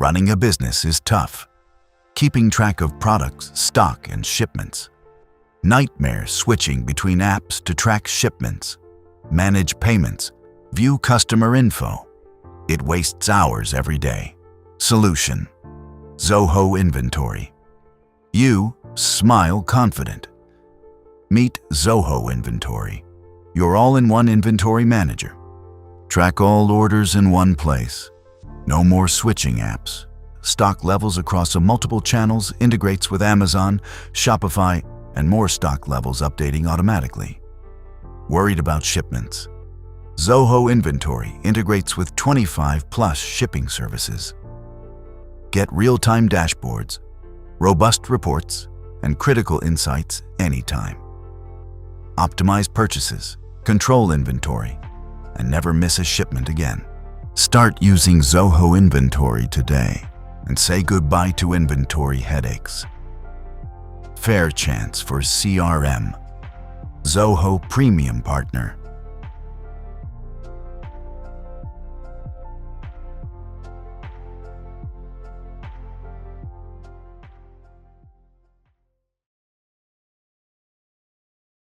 Running a business is tough. Keeping track of products, stock, and shipments. Nightmare switching between apps to track shipments, manage payments, view customer info. It wastes hours every day. Solution: Zoho Inventory. You smile confident. Meet Zoho Inventory, your all-in-one inventory manager. Track all orders in one place. No more switching apps. Stock levels across multiple channels, integrates with Amazon, Shopify, and more stock levels updating automatically. Worried about shipments? Zoho Inventory integrates with 25+ shipping services. Get real-time dashboards, robust reports, and critical insights anytime. Optimize purchases, control inventory, and never miss a shipment again. Start using Zoho Inventory today and say goodbye to inventory headaches. Fairchance for CRM. Zoho Premium Partner.